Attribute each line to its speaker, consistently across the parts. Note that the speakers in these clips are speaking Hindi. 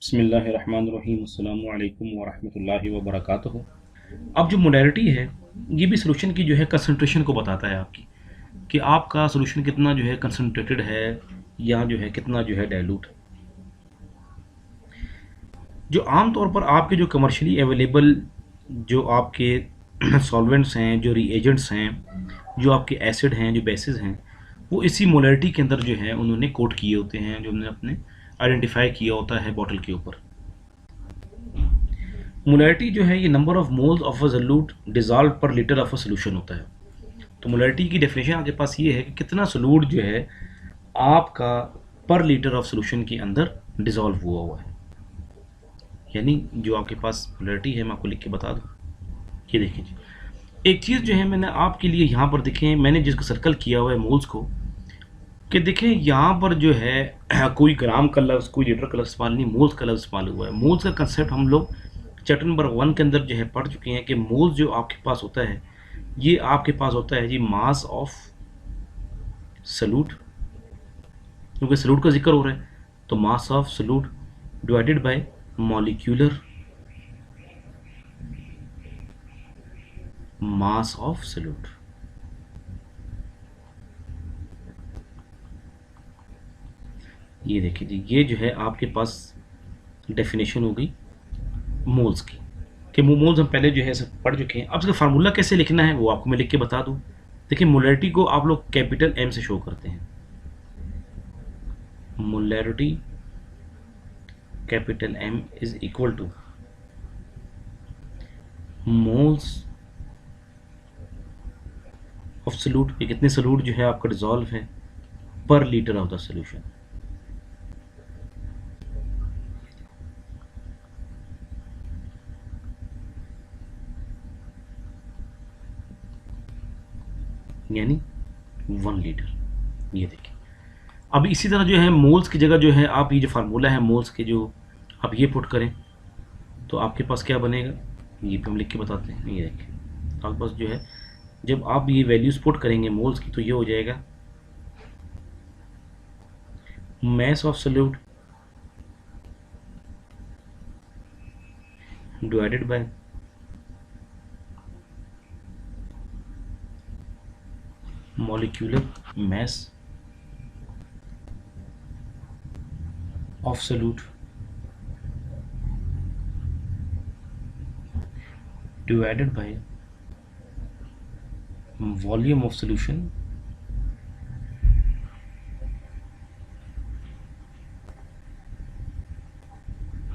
Speaker 1: बिस्मिल्लाहिर्रहमानिर्रहीम अस्सलामु अलैकुम वरहमतुल्लाहि वबरकातुहू। अब जो मोलैरिटी है ये भी सॉल्यूशन की जो है कंसंट्रेशन को बताता है आपकी कि आपका सॉल्यूशन कितना जो है कंसंट्रेटेड है या जो है कितना जो है डाइल्यूट है। जो आम तौर पर आपके जो कमर्शियली अवेलेबल जो आपके सॉल्वेंट्स हैं, जो रिएजेंट्स हैं, जो आपके एसिड हैं, जो बेसिस हैं, वो इसी मोलैरिटी के अंदर जो है उन्होंने कोट किए होते हैं, जो उन्होंने अपने आइडेंटिफाई किया होता है बॉटल के ऊपर। मोलैरिटी जो है ये number of moles of a solute dissolve पर लीटर ऑफ अ सोल्यूशन होता है। तो मोलैरिटी की डेफिनेशन आपके पास ये है कि कितना सोल्यूट जो है आपका पर लीटर ऑफ सोल्यूशन के अंदर डिजॉल्व हुआ है। यानी जो आपके पास मोलैरिटी है मैं आपको लिख के बता दूं। ये देखिए जी, एक चीज़ जो है मैंने आपके लिए यहाँ पर देखें, मैंने जिसको सर्कल किया हुआ है मोल्स को, कि देखें यहाँ पर जो है कोई ग्राम का लफ्ज़, कोई लीटर का लफ्ज़ इस्तेमाल नहीं, मोल्स का लफ्ज़ इस्तेमाल हुआ है। मोल्स का कंसेप्ट हम लोग चैप्टर नंबर 1 के अंदर जो है पढ़ चुके हैं कि मोल्स जो आपके पास होता है ये आपके पास होता है जी मास ऑफ सॉल्यूट, क्योंकि सॉल्यूट का जिक्र हो रहा है तो mass of solute divided by molecular mass of solute. ये देखिए जी, ये जो है आपके पास डेफिनेशन हो गई मोल्स की, कि मोल्स हम पहले जो है सब पढ़ चुके हैं। अब इसका फार्मूला कैसे लिखना है वो आपको मैं लिख के बता दूं। देखिए मोलैरिटी को आप लोग कैपिटल एम से शो करते हैं। Molarity capital M is equal to moles of solute, ये कितने सॉल्यूट जो है आपका डिजॉल्व है पर लीटर ऑफ द सॉल्यूशन। यानी 1 लीटर। ये देखिए, अब इसी तरह जो है मोल्स की जगह जो है आप ये जो फार्मूला है मोल्स के, जो आप ये पुट करें तो आपके पास क्या बनेगा, ये भी हम लिख के बताते हैं। ये देखिए आपके पास जो है जब आप ये वैल्यूज पुट करेंगे मोल्स की तो ये हो जाएगा mass of solute divided by molecular mass of solute divided by volume of solution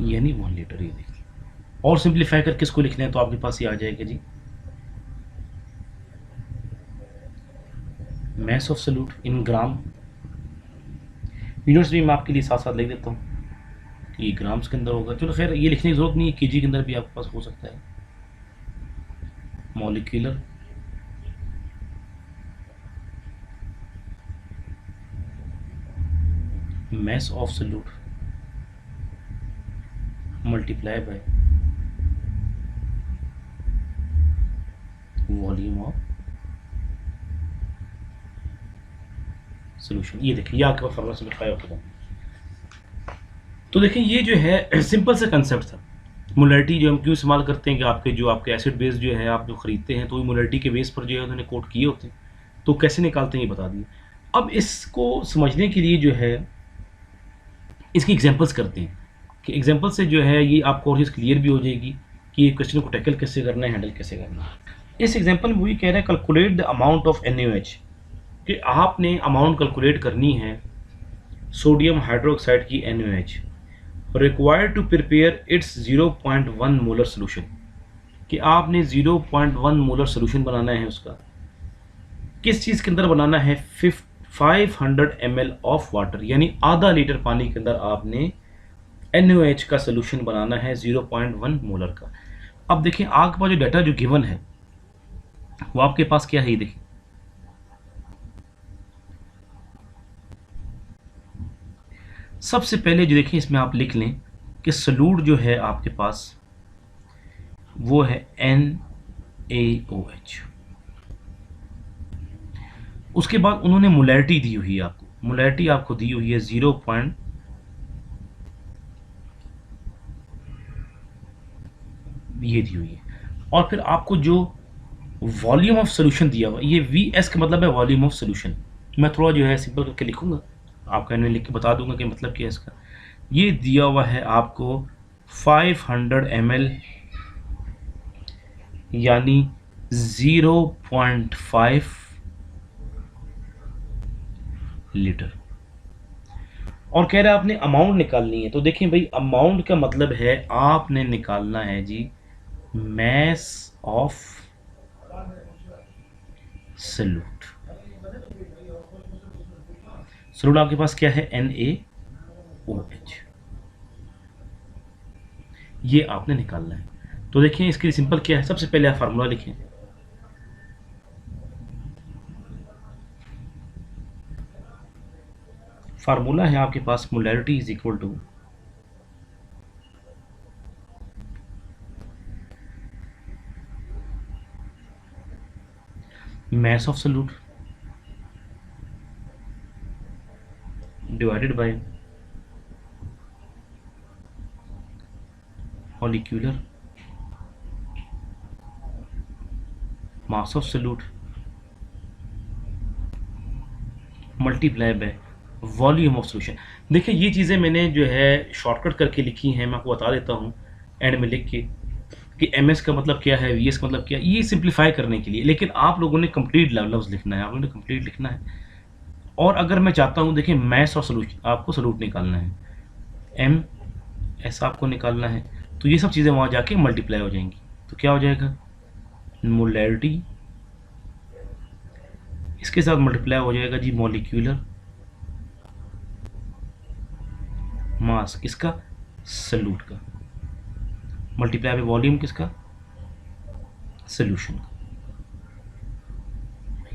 Speaker 1: यानी 1 लीटर। ये देखिए, और सिंप्लीफाई करके इसको लिखना है तो आपके पास ये आ जाएगा जी mass of solute in gram. Units भी मैं आपके लिए साथ साथ लिख देता हूँ कि ये ग्राम्स के अंदर होगा। चलो खैर ये लिखने की जरूरत नहीं है, केजी के अंदर भी आपके पास हो सकता है। Molecular mass of solute multiply by volume of solution. ये देखिए ये आपके पास फॉर्मूला सिंप्लीफाई होगा। तो देखिए ये जो है सिंपल सा कंसेप्ट था। मोलैरिटी जो हम क्यों इस्तेमाल करते हैं कि आपके एसिड बेस जो है आप जो खरीदते हैं तो वो मोलैरिटी के बेस पर जो है उन्होंने कोट किए होते हैं, तो कैसे निकालते हैं ये बता दिए। अब इसको समझने के लिए जो है इसकी एग्जांपल्स करते हैं कि एग्जांपल से जो है ये आपको और चीज़ क्लियर भी हो जाएगी कि ये क्वेश्चन को टैकल कैसे करना है, हैंडल कैसे करना है। इस एग्जांपल में वही कह रहे हैं calculate the amount of NaOH, कि आपने अमाउंट कैलकुलेट करनी है सोडियम हाइड्रोक्साइड की NaOH required to prepare its 0.1 molar solution, कि आपने 0.1 मोलर सोल्यूशन बनाना है। उसका किस चीज़ के अंदर बनाना है, 500 ml ऑफ वाटर, यानी आधा लीटर पानी के अंदर आपने NaOH का सोल्यूशन बनाना है 0.1 मोलर का। अब देखिए आपके पास जो डाटा जो गिवन है वो आपके पास क्या है, ये देखिए सबसे पहले जो देखिए इसमें आप लिख लें कि सोल्यूट जो है आपके पास वो है NaOH। उसके बाद उन्होंने मोलैरिटी दी हुई है आपको, मोलैरिटी आपको दी हुई है ये दी हुई है। और फिर आपको जो वॉल्यूम ऑफ सोल्यूशन दिया हुआ, ये वी एस का मतलब है वॉल्यूम ऑफ सोल्यूशन। मैं थोड़ा जो है सिंपल करके लिखूंगा, आपका इन्हें लिख के बता दूंगा कि मतलब क्या है इसका। ये दिया हुआ है आपको 500 ml यानी 0.5 लीटर, और कह रहा है आपने अमाउंट निकालनी है। तो देखें भाई, अमाउंट का मतलब है आपने निकालना है जी मैस ऑफ सॉल्यूट। सॉल्यूट आपके पास क्या है, NaOH, ये आपने निकालना है। तो देखिए इसके लिए सिंपल क्या है, सबसे पहले आप फार्मूला लिखें। फार्मूला है आपके पास molarity is equal to mass of solute divided by molecular mass of solute multiply by volume of solution. देखिए ये चीज़ें मैंने जो है शॉर्टकट करके लिखी हैं, मैं आपको बता देता हूँ एंड में लिख के कि MS का मतलब क्या है, VS का मतलब क्या है, ये सिंप्लीफाई करने के लिए। लेकिन आप लोगों ने कंप्लीट लफ्ज़ लिखना है, आप लोगों ने कंप्लीट लिखना है। और अगर मैं चाहता हूँ, देखिए मैस और सोल्यूशन, आपको सोल्यूट निकालना है, MS आपको निकालना है, तो ये सब चीज़ें वहाँ जाके मल्टीप्लाई हो जाएंगी। तो क्या हो जाएगा, मोलैरिटी इसके साथ मल्टीप्लाई हो जाएगा जी मॉलिक्यूलर मास किसका, सॉल्यूट का, मल्टीप्लाई बाय वॉल्यूम किसका, सॉल्यूशन का।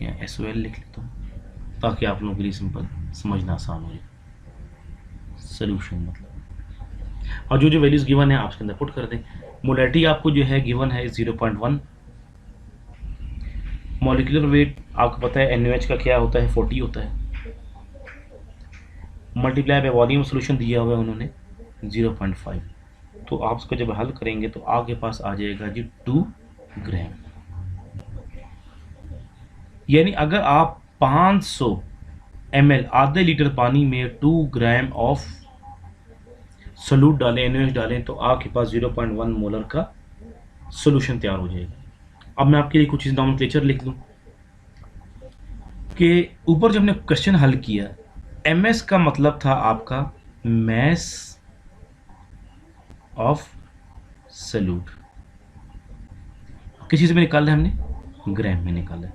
Speaker 1: यहाँ SOL लिख लेता हूँ ताकि आप लोगों के लिए सिंपल समझना आसान हो जाए। सॉल्यूशन मतलब, और जो जो वैल्यूज गिवन है आप इसके अंदर पुट कर दें। मोलैरिटी आपको जो है गिवन है 0.1, मॉलिक्यूलर वेट आपको पता है NaOH का क्या होता है, 40 होता है, मल्टीप्लाई बाय वॉल्यूम सोल्यूशन दिया हुआ है उन्होंने 0.5। तो आप उसको जब हल करेंगे तो आपके पास आ जाएगा जी 2 ग्राम। यानी अगर आप 500 ml आधे लीटर पानी में 2 ग्राम ऑफ सोल्यूट डालें, NaOH डालें, तो आपके पास 0.1 मोलर का सोल्यूशन तैयार हो जाएगा। अब मैं आपके लिए कुछ नॉमेनक्लेचर लिख दूं कि ऊपर जब हमने क्वेश्चन हल किया, MS का मतलब था आपका मैस ऑफ सॉल्यूट, किस चीज़ में निकाला है हमने, ग्राम में निकाला है।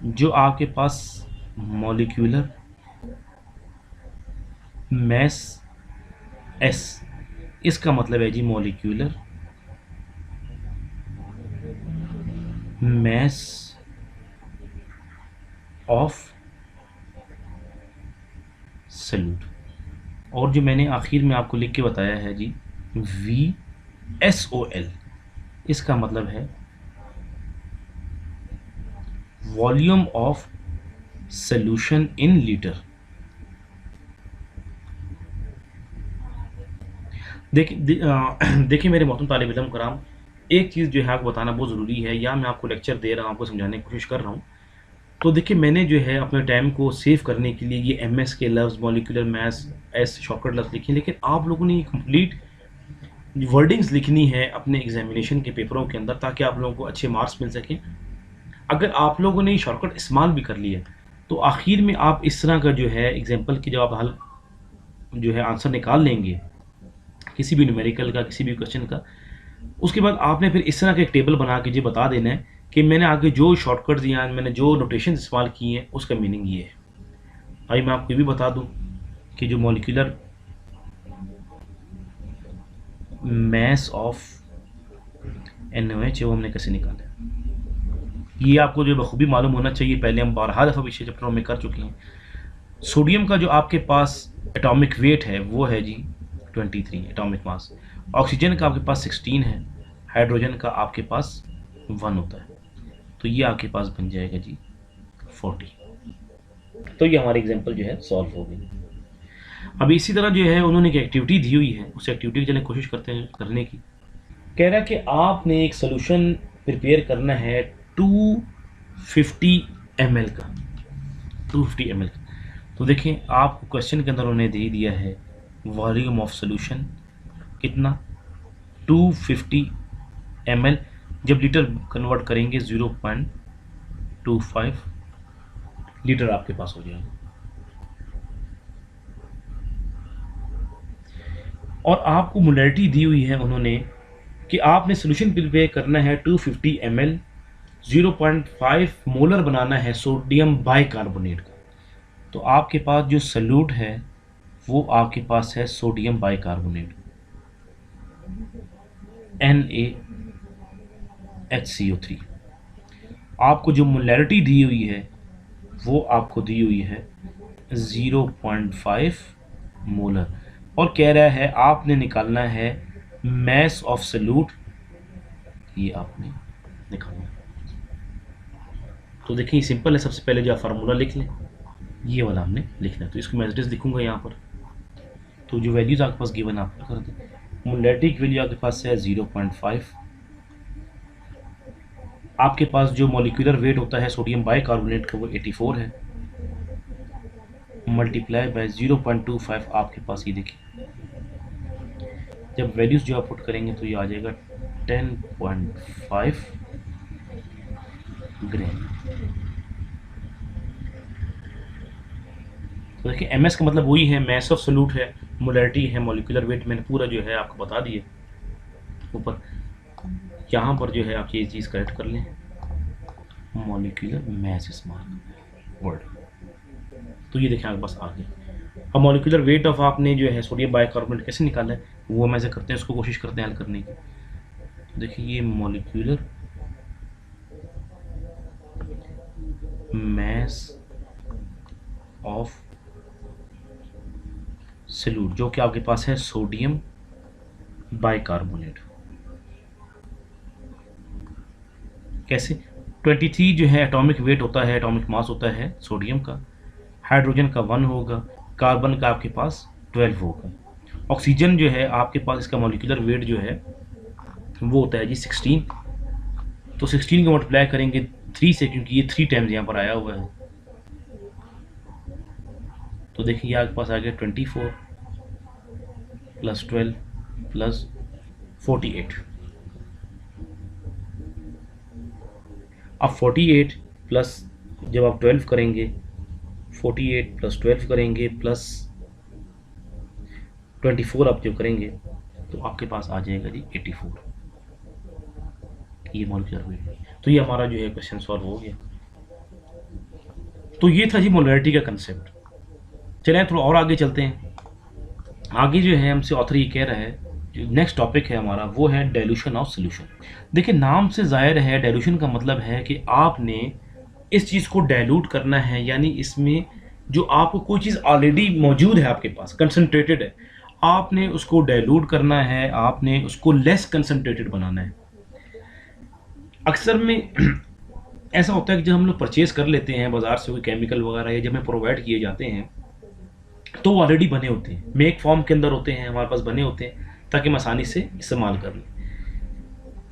Speaker 1: जो आपके पास मॉलिक्यूलर मैस S, इसका मतलब है जी मॉलिक्यूलर मैस ऑफ सॉल्यूट। और जो मैंने आखिर में आपको लिख के बताया है जी VSOL, इसका मतलब है volume of solution in litre. देखिए मेरे मोहतरम तालिब इल्म कराम, एक चीज़ जो है आपको बताना बहुत ज़रूरी है, या मैं आपको लेक्चर दे रहा हूँ, आपको समझाने की कोशिश कर रहा हूँ। तो देखिए मैंने जो है अपने टाइम को सेव करने के लिए ये MS के लफ्ज़, मॉलिक्यूलर मैस, S शॉर्टकट लफ्ज़ लिखे, लेकिन आप लोगों ने ये कंप्लीट वर्डिंग्स लिखनी है अपने एग्जामिनेशन के पेपरों के अंदर, ताकि आप लोगों को अच्छे मार्क्स मिल सकें। अगर आप लोगों ने ये शॉर्टकट इस्तेमाल भी कर लिया तो आखिर में आप इस तरह का जो है एग्जाम्पल की जब आप हल जो है आंसर निकाल लेंगे किसी भी न्यूमेरिकल का, किसी भी क्वेश्चन का, उसके बाद आपने फिर इस तरह का एक टेबल बना के जो बता देना है कि मैंने आगे जो शॉर्टकट्स या मैंने जो नोटेशन इस्तेमाल किए हैं उसका मीनिंग ये है। अभी मैं आपको ये भी बता दूं कि जो मॉलिक्यूलर मैस ऑफ NaOH है वो हमने कैसे निकाला है, ये आपको जो बखूबी मालूम होना चाहिए। पहले हम 12 दफ़ा पिछले चैप्टरों में कर चुके हैं। सोडियम का जो आपके पास एटॉमिक वेट है वो है जी 23 एटॉमिक मास, ऑक्सीजन का आपके पास 16 है, हाइड्रोजन का आपके पास 1 होता है, तो ये आपके पास बन जाएगा जी 40। तो ये हमारी एग्जांपल जो है सॉल्व हो गई। अब इसी तरह जो है उन्होंने एक एक्टिविटी दी हुई है, उस एक्टिविटी की चलें कोशिश करते हैं करने की। कह रहा है कि आपने एक सोल्यूशन प्रिपेयर करना है 250 ml का, 250 ml का। तो देखिए आपको क्वेश्चन के अंदर उन्होंने दे दिया है वॉल्यूम ऑफ सोल्यूशन कितना 250 ml, जब लीटर कन्वर्ट करेंगे 0.25 लीटर आपके पास हो जाएगा। और आपको मोलैरिटी दी हुई है उन्होंने कि आपने सोल्यूशन प्रिपेयर करना है 250 ml, 0.5 मोलर बनाना है सोडियम बाइकार्बोनेट का। तो आपके पास जो सल्यूट है वो आपके पास है सोडियम बाइकार्बोनेट NaHCO3। आपको जो मोलैरिटी दी हुई है वो आपको दी हुई है 0.5 मोलर, और कह रहा है आपने निकालना है मैस ऑफ सल्यूट, ये आपने निकालना है। तो देखिए सिंपल है, सबसे पहले जो आप फार्मूला लिख लें, ये वाला हमने लिखना है। तो इसको मैं एड्रेस लिखूंगा यहाँ पर। तो जो वैल्यूज आपके पास गिवन आप कर दें, मोलैरिटी की वैल्यू आपके पास है 0.5, आपके पास जो मॉलिक्यूलर वेट होता है सोडियम बाइकार्बोनेट का वो 84 है, मल्टीप्लाई बाय 0.25 आपके पास ये देखिए, जब वैल्यूज जो आप पुट करेंगे तो ये आ जाएगा 10.5 ग्राम। तो देखिए एमएस का मतलब वही है, मैस ऑफ सॉल्यूट है, मोलैरिटी है, मॉलिक्यूलर वेट मैंने पूरा जो है आपको बता दिए ऊपर। यहाँ पर जो है आप ये चीज़ करेक्ट कर लें, मॉलिक्यूलर मैस स्मॉल वर्ड। तो ये देखें आपके पास आ गया। अब मॉलिक्यूलर वेट ऑफ आपने जो है सोडियम बाइकार्बोनेट कैसे निकाला है वो हम ऐसे करते हैं, उसको कोशिश करते हैं हल करने की। तो देखिए ये मॉलिक्यूलर मैस ऑफ सॉल्यूट जो कि आपके पास है सोडियम बाइकार्बोनेट, कैसे 23 जो है एटॉमिक वेट होता है, एटॉमिक मास होता है सोडियम का, हाइड्रोजन का 1 होगा, कार्बन का आपके पास 12 होगा, ऑक्सीजन जो है आपके पास इसका मॉलिक्यूलर वेट जो है वो होता है जी 16। तो 16 को मल्टीप्लाई करेंगे 3 से, क्योंकि ये 3 टाइम्स यहाँ पर आया हुआ है। तो देखिए आपके पास आ गया 24 + 12 + 48। अब 48 प्लस जब आप 12 करेंगे, 48 + 12 करेंगे प्लस 24 आप जो करेंगे तो आपके पास आ जाएगा जी 84, ये मॉलिक्यूलर वेट। तो ये हमारा जो है क्वेश्चन सॉल्व हो गया। तो ये था जी मोलैरिटी का कंसेप्ट। चलें थोड़ा और आगे चलते हैं। आगे जो है हमसे ऑथर ये कह रहा है, जो नेक्स्ट टॉपिक है हमारा वो है डाइल्यूशन ऑफ सॉल्यूशन। देखिए नाम से जाहिर है डाइल्यूशन का मतलब है कि आपने इस चीज़ को डाइल्यूट करना है, यानी इसमें जो आपको कोई चीज़ ऑलरेडी मौजूद है आपके पास, कंसनट्रेटेड है, आपने उसको डाइल्यूट करना है, आपने उसको लेस कंसनट्रेटेड बनाना है। अक्सर में ऐसा होता है कि जब हम लोग परचेज कर लेते हैं बाज़ार से कोई केमिकल वगैरह, या जब हमें प्रोवाइड किए जाते हैं तो वो ऑलरेडी बने होते हैं, मेक फॉर्म के अंदर होते हैं, हमारे पास बने होते हैं ताकि हम आसानी से इस्तेमाल कर लें।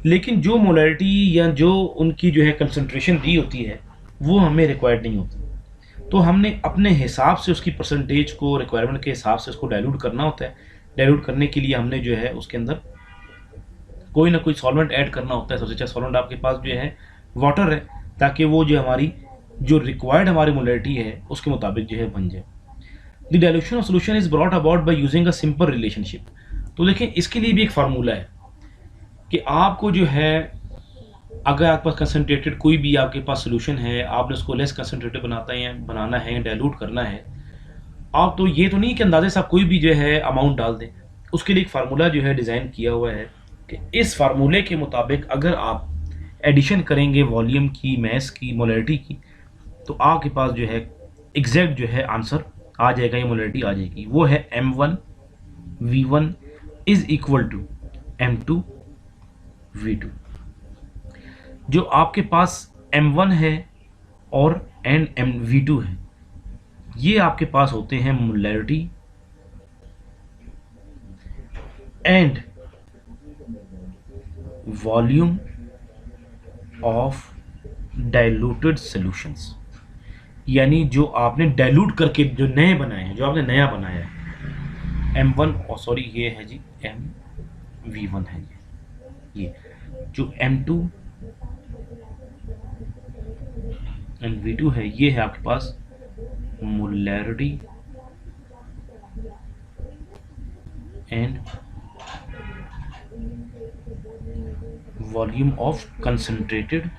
Speaker 1: लेकिन जो मोलैरिटी या जो उनकी जो है कंसंट्रेशन दी होती है वो हमें रिक्वायर्ड नहीं होती, तो हमने अपने हिसाब से उसकी परसेंटेज को रिक्वायरमेंट के हिसाब से उसको डाइल्यूट करना होता है। डाइल्यूट करने के लिए हमने जो है उसके अंदर कोई ना कोई सॉल्वेंट ऐड करना होता है। सबसे अच्छा सॉल्वेंट आपके पास जो है वाटर है, ताकि वो जो हमारी जो रिक्वायर्ड हमारी मोलैरिटी है उसके मुताबिक जो है बन जाए। The dilution of solution is brought about by using a simple relationship. तो देखिए इसके लिए भी एक फार्मूला है कि आपको जो है अगर आपके पास कंसनट्रेटेड कोई भी आपके पास सोल्यूशन है, आपने उसको लेस कंसनट्रेटेड बनाना है, डाइल्यूट करना है, आप तो ये तो नहीं कि अंदाजे से आप कोई भी जो है अमाउंट डाल दें। उसके लिए एक फार्मूला जो है डिज़ाइन किया हुआ है कि इस फार्मूले के मुताबिक अगर आप एडिशन करेंगे वॉल्यूम की, मैस की, मोलैरिटी की, तो आपके पास जो है एग्जैक्ट जो है आंसर आ जाएगा, ये मोलैरिटी आ जाएगी। वो है M1V1 is equal to M2V2। जो आपके पास M1 है और MV2 है, ये आपके पास होते हैं molarity and volume of diluted solutions, यानी जो आपने डाइल्यूट करके जो नए बनाए हैं, जो आपने नया बनाया है M1, और सॉरी ये है जी MV1 है ये जो M2 एंड V2 है, ये है आपके पास molarity and volume of concentrated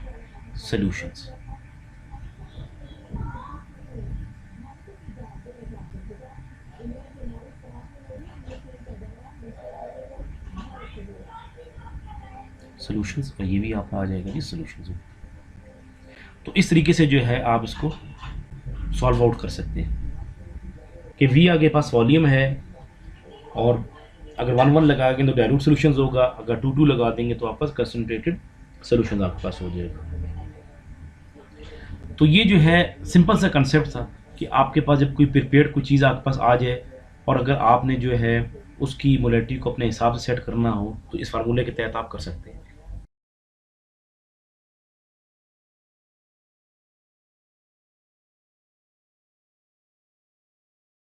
Speaker 1: solutions. Solutions, और ये भी आपका आ जाएगा जी सॉल्यूशंस। तो इस तरीके से जो है आप इसको सॉल्व आउट कर सकते हैं कि V आगे पास वॉल्यूम है, और अगर 1 1 लगाएंगे तो डाइल्यूट सॉल्यूशंस होगा, अगर 2 2 लगा देंगे तो आपके पास कंसंट्रेटेड सॉल्यूशंस आपके पास हो जाएगा। तो ये जो है सिंपल सा कंसेप्ट था कि आपके पास जब कोई प्रिपेयर्ड कोई चीज़ आपके पास आ जाए, और अगर आपने जो है उसकी मोलैरिटी को अपने हिसाब से सेट करना हो, तो इस फार्मूले के तहत आप कर सकते हैं।